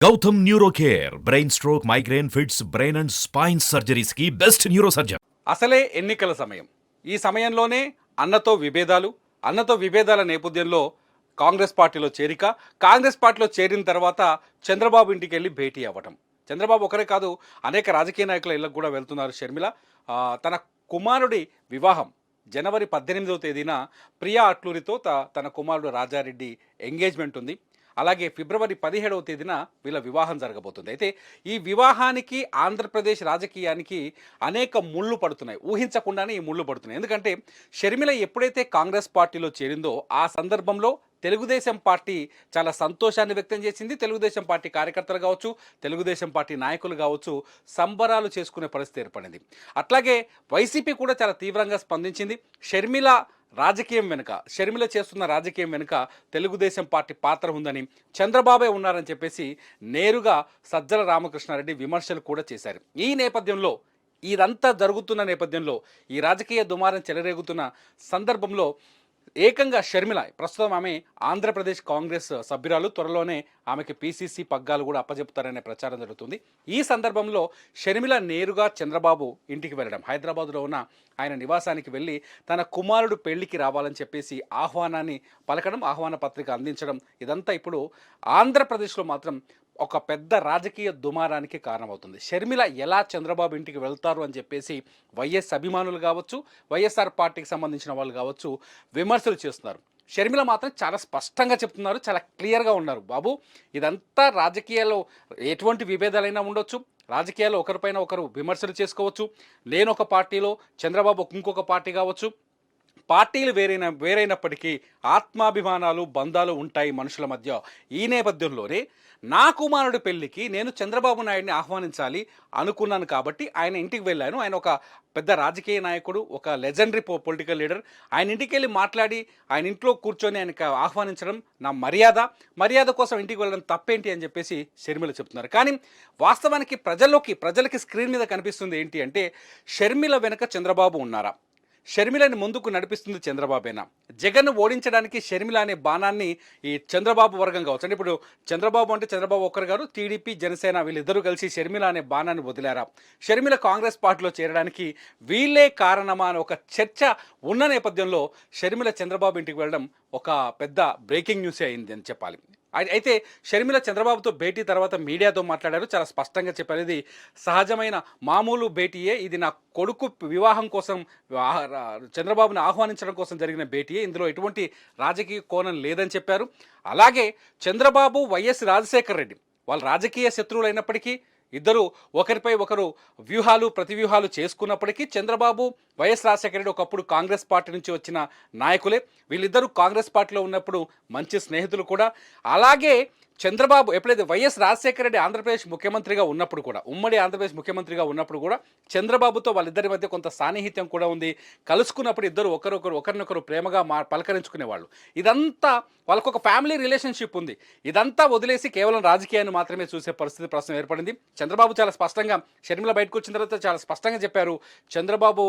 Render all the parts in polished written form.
Gautam neuro care brain stroke migraine fits brain and spine surgeries కి best neuro surgeon. అసలే ఎన్నికల సమయం. ఈ సమయంలోనే అన్నతో విభేదాల నేపథ్యంలో కాంగ్రెస్ పార్టీలో చేరిక, కాంగ్రెస్ పార్టీలో చేరిన తర్వాత చంద్రబాబు ఇంటికి వెళ్ళి భేటీ అవ్వటం. చంద్రబాబు ఒకరే కాదు, అనేక రాజకీయ నాయకుల ఇళ్ళకు కూడా వెళ్తున్నారు షర్మిల. తన కుమారుడి వివాహం జనవరి 18వ తేదీన ప్రియా అట్లూరితో తన కుమారుడు రాజారెడ్డి ఎంగేజ్మెంట్ ఉంది. అలాగే ఫిబ్రవరి 17వ తేదీన వీళ్ళ వివాహం జరగబోతుంది. అయితే ఈ వివాహానికి ఆంధ్రప్రదేశ్ రాజకీయానికి అనేక ముళ్ళు పడుతున్నాయి. ఊహించకుండానే ఈ ముళ్ళు పడుతున్నాయి. ఎందుకంటే షర్మిల ఎప్పుడైతే కాంగ్రెస్ పార్టీలో చేరిందో ఆ సందర్భంలో తెలుగుదేశం పార్టీ చాలా సంతోషాన్ని వ్యక్తం చేసింది. తెలుగుదేశం పార్టీ కార్యకర్తలు కావచ్చు, తెలుగుదేశం పార్టీ నాయకులు కావచ్చు, సంబరాలు చేసుకునే పరిస్థితి ఏర్పడింది. అట్లాగే వైసీపీ కూడా చాలా తీవ్రంగా స్పందించింది. షర్మిల చేస్తున్న రాజకీయం వెనుక తెలుగుదేశం పార్టీ పాత్ర ఉందని, చంద్రబాబే ఉన్నారని చెప్పేసి నేరుగా సజ్జల రామకృష్ణారెడ్డి విమర్శలు కూడా చేశారు. ఈ నేపథ్యంలో, ఇదంతా జరుగుతున్న నేపథ్యంలో, ఈ రాజకీయ దుమారం చెలరేగుతున్న సందర్భంలో ఏకంగా షర్మిల, ప్రస్తుతం ఆమె ఆంధ్రప్రదేశ్ కాంగ్రెస్ సభ్యురాలు, త్వరలోనే ఆమెకి పీసీసీ పగ్గాలు కూడా అప్పచెప్తారనే ప్రచారం జరుగుతుంది. ఈ సందర్భంలో షర్మిల నేరుగా చంద్రబాబు ఇంటికి వెళ్ళడం, హైదరాబాద్లో ఉన్న ఆయన నివాసానికి వెళ్ళి తన కుమారుడు పెళ్లికి రావాలని చెప్పేసి ఆహ్వానాన్ని పలకడం, ఆహ్వాన పత్రిక అందించడం, ఇదంతా ఇప్పుడు ఆంధ్రప్రదేశ్లో మాత్రం ఒక పెద్ద రాజకీయ దుమారానికి కారణమవుతుంది. షర్మిల ఎలా చంద్రబాబు ఇంటికి వెళ్తారు అని చెప్పేసి వైఎస్ అభిమానులు కావచ్చు, వైఎస్ఆర్ పార్టీకి సంబంధించిన వాళ్ళు కావచ్చు విమర్శలు చేస్తున్నారు. షర్మిల మాత్రం చాలా స్పష్టంగా చెప్తున్నారు, చాలా క్లియర్గా ఉన్నారు. బాబు, ఇదంతా రాజకీయాల్లో ఎటువంటి విభేదాలైనా ఉండొచ్చు, రాజకీయాల్లో ఒకరిపైన ఒకరు విమర్శలు చేసుకోవచ్చు. నేను ఒక పార్టీలో, చంద్రబాబు ఇంకొక పార్టీ కావచ్చు, పార్టీలు వేరైనప్పటికీ ఆత్మాభిమానాలు, బంధాలు ఉంటాయి మనుషుల మధ్య. ఈ నేపథ్యంలోనే నా కుమారుడి పెళ్లికి నేను చంద్రబాబు నాయుడిని ఆహ్వానించాలి అనుకున్నాను కాబట్టి ఆయన ఇంటికి వెళ్ళాను. ఆయన ఒక పెద్ద రాజకీయ నాయకుడు, ఒక లెజెండరీ పొలిటికల్ లీడర్. ఆయన ఇంటికి వెళ్ళి మాట్లాడి ఆయన ఇంట్లో కూర్చొని ఆయనకు ఆహ్వానించడం నా మర్యాద కోసం ఇంటికి వెళ్ళడం తప్పేంటి అని చెప్పేసి షర్మిల చెప్తున్నారు. కానీ వాస్తవానికి ప్రజలకి స్క్రీన్ మీద కనిపిస్తుంది ఏంటి అంటే, షర్మిల వెనుక చంద్రబాబు ఉన్నారా, షర్మిలని ముందుకు నడిపిస్తుంది చంద్రబాబేనా, జగన్ను ఓడించడానికి షర్మిల అనే బాణాన్ని ఈ చంద్రబాబు వర్గం కావచ్చు, అంటే ఇప్పుడు చంద్రబాబు అంటే చంద్రబాబు ఒక్కరు గారు, టీడీపీ, జనసేన వీళ్ళిద్దరూ కలిసి షర్మిల అనే బాణాన్ని వదిలారా, షర్మిల కాంగ్రెస్ పార్టీలో చేరడానికి వీళ్ళే కారణమా అని ఒక చర్చ ఉన్న నేపథ్యంలో షర్మిల చంద్రబాబు ఇంటికి వెళ్ళడం ఒక పెద్ద బ్రేకింగ్ న్యూసే అయింది అని చెప్పాలి. అయితే షర్మిల చంద్రబాబుతో భేటీ తర్వాత మీడియాతో మాట్లాడారు, చాలా స్పష్టంగా చెప్పారు. ఇది సహజమైన మామూలు భేటీయే, ఇది నా కొడుకు వివాహం కోసం చంద్రబాబుని ఆహ్వానించడం కోసం జరిగిన భేటీయే, ఇందులో ఎటువంటి రాజకీయ కోణం లేదని చెప్పారు. అలాగే చంద్రబాబు, వైఎస్ రాజశేఖర రెడ్డి వాళ్ళు రాజకీయ శత్రువులు అయినప్పటికీ, ఇద్దరు ఒకరిపై ఒకరు ప్రతివ్యూహాలు చేసుకున్నప్పటికీ, చంద్రబాబు, వైఎస్ రాజశేఖర రెడ్డి ఒకప్పుడు కాంగ్రెస్ పార్టీ నుంచి వచ్చిన నాయకులే. వీళ్ళిద్దరూ కాంగ్రెస్ పార్టీలో ఉన్నప్పుడు మంచి స్నేహితులు కూడా. అలాగే చంద్రబాబు ఎప్పుడైతే వైఎస్ రాజశేఖర రెడ్డి ఆంధ్రప్రదేశ్ ముఖ్యమంత్రిగా ఉన్నప్పుడు కూడా, ఉమ్మడి ఆంధ్రప్రదేశ్ ముఖ్యమంత్రిగా ఉన్నప్పుడు కూడా చంద్రబాబుతో వాళ్ళిద్దరి మధ్య కొంత సాన్నిహిత్యం కూడా ఉంది. కలుసుకున్నప్పుడు ఇద్దరు ఒకరినొకరు ప్రేమగా పలకరించుకునేవాళ్ళు. ఇదంతా వాళ్ళకొక ఫ్యామిలీ రిలేషన్షిప్ ఉంది. ఇదంతా వదిలేసి కేవలం రాజకీయాన్ని మాత్రమే చూసే పరిస్థితి ప్రస్తుతం ఏర్పడింది. చంద్రబాబు చాలా స్పష్టంగా, షర్మిల బయటకు వచ్చిన తర్వాత చాలా స్పష్టంగా చెప్పారు, చంద్రబాబు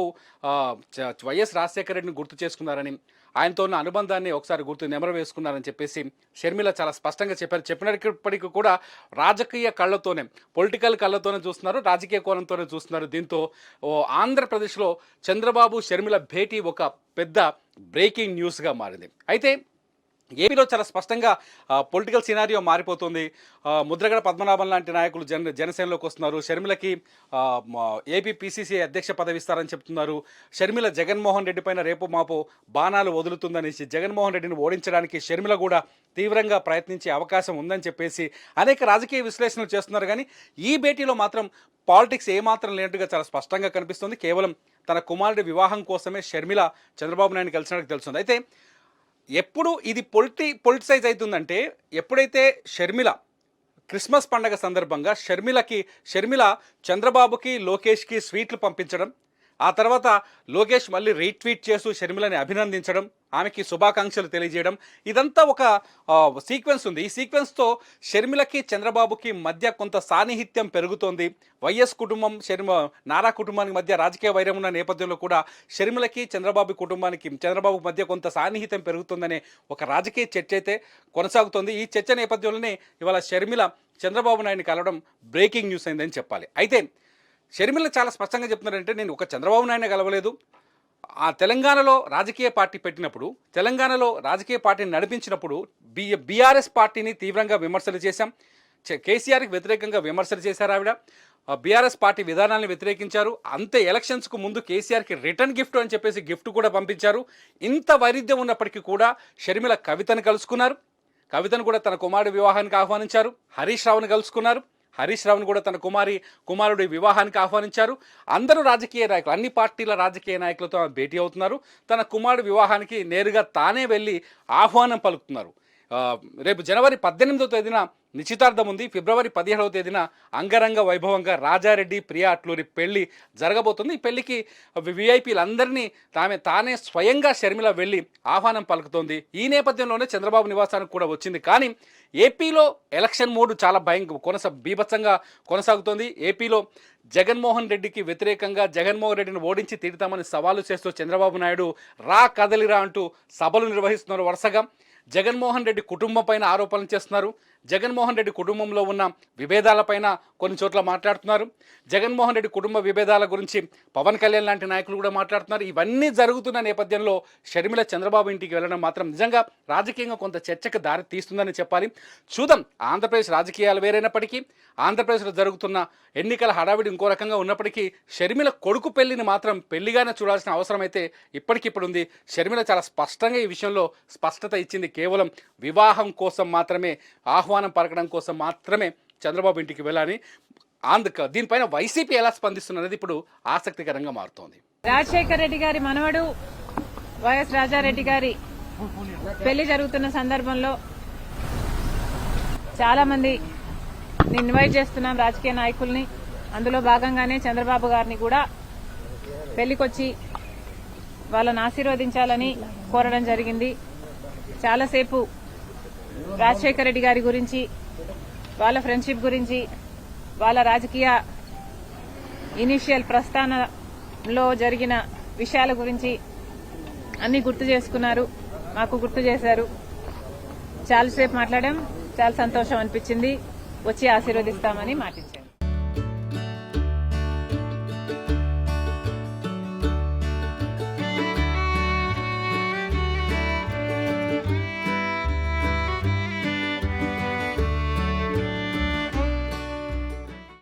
వైఎస్ రాజశేఖర రెడ్డిని గుర్తు చేసుకున్నారని, ఆయనతో ఉన్న అనుబంధాన్ని ఒకసారి నెమరు వేసుకున్నారని చెప్పేసి షర్మిల చాలా స్పష్టంగా చెప్పినప్పటికీ కూడా రాజకీయ కళ్ళతోనే, పొలిటికల్ కళ్ళతోనే చూస్తున్నారు, రాజకీయ కోణంతోనే చూస్తున్నారు. దీంతో ఆంధ్రప్రదేశ్లో చంద్రబాబు షర్మిల భేటీ ఒక పెద్ద బ్రేకింగ్ న్యూస్గా మారింది. అయితే ఏపీలో చాలా స్పష్టంగా పొలిటికల్ సినారియో మారిపోతుంది. ముద్రగడ పద్మనాభం లాంటి నాయకులు జనసేనలోకి వస్తున్నారు. షర్మిలకి ఏపీ పీసీసీ అధ్యక్ష పదవి ఇస్తారని చెప్తున్నారు. షర్మిల జగన్మోహన్ రెడ్డి పైన రేపు మాపు బాణాలు వదులుతుందనేసి, జగన్మోహన్ రెడ్డిని ఓడించడానికి షర్మిల కూడా తీవ్రంగా ప్రయత్నించే అవకాశం ఉందని చెప్పేసి అనేక రాజకీయ విశ్లేషణలు చేస్తున్నారు. కానీ ఈ భేటీలో మాత్రం పాలిటిక్స్ ఏమాత్రం లేనట్టుగా చాలా స్పష్టంగా కనిపిస్తుంది. కేవలం తన కుమారుడి వివాహం కోసమే షర్మిల చంద్రబాబు నాయుడిని కలిసినట్టు తెలుస్తుంది. అయితే ఎప్పుడు ఇది పొలిటిసైజ్ అవుతుందంటే, ఎప్పుడైతే షర్మిల క్రిస్మస్ పండగ సందర్భంగా షర్మిల చంద్రబాబుకి, లోకేష్కి స్వీట్లు పంపించడం, ఆ తర్వాత లోకేష్ మళ్ళీ రీట్వీట్ చేస్తూ షర్మిలని అభినందించడం, ఆమెకి శుభాకాంక్షలు తెలియజేయడం, ఇదంతా ఒక సీక్వెన్స్ ఉంది. ఈ సీక్వెన్స్తో షర్మిలకి చంద్రబాబుకి మధ్య కొంత సాన్నిహిత్యం పెరుగుతోంది. వైఎస్ కుటుంబం నారా కుటుంబానికి మధ్య రాజకీయ వైరం ఉన్న నేపథ్యంలో కూడా షర్మిలకి చంద్రబాబు మధ్య కొంత సాన్నిహిత్యం పెరుగుతుందనే ఒక రాజకీయ చర్చ అయితే కొనసాగుతోంది. ఈ చర్చ నేపథ్యంలోనే ఇవాళ షర్మిల చంద్రబాబు నాయుడిని కలవడం బ్రేకింగ్ న్యూస్ అయిందని చెప్పాలి. అయితే షర్మిల చాలా స్పష్టంగా చెప్తున్నారంటే, నేను ఒక చంద్రబాబు నాయుడిని కలవలేదు, ఆ తెలంగాణలో రాజకీయ పార్టీ పెట్టినప్పుడు, తెలంగాణలో రాజకీయ పార్టీని నడిపించినప్పుడు బీఆర్ఎస్ పార్టీని తీవ్రంగా విమర్శలు చేశాం. కేసీఆర్కి వ్యతిరేకంగా విమర్శలు చేశారు ఆవిడ. బీఆర్ఎస్ పార్టీ విధానాలను వ్యతిరేకించారు. అంతే ఎలక్షన్స్కు ముందు కేసీఆర్కి రిటర్న్ గిఫ్ట్ అని చెప్పేసి గిఫ్ట్ కూడా పంపించారు. ఇంత వైరుధ్యం ఉన్నప్పటికీ కూడా షర్మిల కవితను కలుసుకున్నారు. కవితను కూడా తన కుమారుడి వివాహానికి ఆహ్వానించారు. హరీష్ రావును కలుసుకున్నారు. హరీష్ రావును కూడా తన కుమారుడి వివాహానికి ఆహ్వానించారు. అందరూ రాజకీయ నాయకులు, అన్ని పార్టీల రాజకీయ నాయకులతో భేటీ అవుతున్నారు. తన కుమారుడి వివాహానికి నేరుగా తానే వెళ్ళి ఆహ్వానం పలుకుతున్నారు. రేపు జనవరి 18వ తేదీన నిశ్చితార్థం ఉంది. ఫిబ్రవరి 17వ తేదీన అంగరంగ వైభవంగా రాజారెడ్డి ప్రియా అట్లూరి పెళ్లి జరగబోతుంది. ఈ పెళ్లికి విఐపీలందరినీ తానే స్వయంగా షర్మిల వెళ్ళి ఆహ్వానం పలుకుతోంది. ఈ నేపథ్యంలోనే చంద్రబాబు నివాసానికి కూడా వచ్చింది. కానీ ఏపీలో ఎలక్షన్ మోడ్ చాలా బీభత్సంగా కొనసాగుతోంది. ఏపీలో జగన్మోహన్ రెడ్డికి వ్యతిరేకంగా జగన్మోహన్ రెడ్డిని ఓడించి తీరుతామని సవాలు చేస్తూ చంద్రబాబు నాయుడు కదలిరా అంటూ సభలు నిర్వహిస్తున్నారు. వరుసగా జగన్మోహన్ రెడ్డి కుటుంబం పైన ఆరోపణలు చేస్తున్నారు. జగన్మోహన్ రెడ్డి కుటుంబంలో ఉన్న విభేదాలపైన కొన్ని చోట్ల మాట్లాడుతున్నారు. జగన్మోహన్ రెడ్డి కుటుంబ విభేదాల గురించి పవన్ కళ్యాణ్ లాంటి నాయకులు కూడా మాట్లాడుతున్నారు. ఇవన్నీ జరుగుతున్న నేపథ్యంలో షర్మిల చంద్రబాబు ఇంటికి వెళ్ళడం మాత్రం నిజంగా రాజకీయంగా కొంత చర్చకు దారి తీస్తుందని చెప్పాలి. చూద్దాం. ఆంధ్రప్రదేశ్ రాజకీయాలు వేరైనప్పటికీ, ఆంధ్రప్రదేశ్లో జరుగుతున్న ఎన్నికల హడావిడి ఇంకో రకంగా ఉన్నప్పటికీ షర్మిల కొడుకు పెళ్లిని మాత్రం పెళ్లిగానే చూడాల్సిన అవసరం అయితే ఇప్పటికిప్పుడు ఉంది. షర్మిల చాలా స్పష్టంగా ఈ విషయంలో స్పష్టత ఇచ్చింది. కేవలం వివాహం కోసం మాత్రమే, ఆహ్వానం పలకడం కోసం మాత్రమే చంద్రబాబు ఇంటికి వెళ్ళాలని. దీనిపైన వైసీపీ ఎలా స్పందిస్తున్నది ఇప్పుడు ఆసక్తికరంగా మారుతోంది. రాజశేఖర రెడ్డి గారి మనవడు వైఎస్ రాజారెడ్డి గారి పెళ్లి జరుగుతున్న సందర్భంలో చాలా మంది ఇన్వైట్ చేస్తున్నాం రాజకీయ నాయకుల్ని. అందులో భాగంగానే చంద్రబాబు గారిని కూడా పెళ్లికొచ్చి వాళ్ళని ఆశీర్వదించాలని కోరడం జరిగింది. చాలాసేపు రాజశేఖర రెడ్డి గారి గురించి, వాళ్ళ ఫ్రెండ్షిప్ గురించి, వాళ్ళ రాజకీయ ఇనిషియల్ ప్రస్థానంలో జరిగిన విషయాల గురించి అన్ని గుర్తు చేసుకున్నారు, మాకు గుర్తు చేశారు. చాలాసేపు మాట్లాడాం. చాలా సంతోషం అనిపించింది. వచ్చి ఆశీర్వదిస్తామని మాటించారు.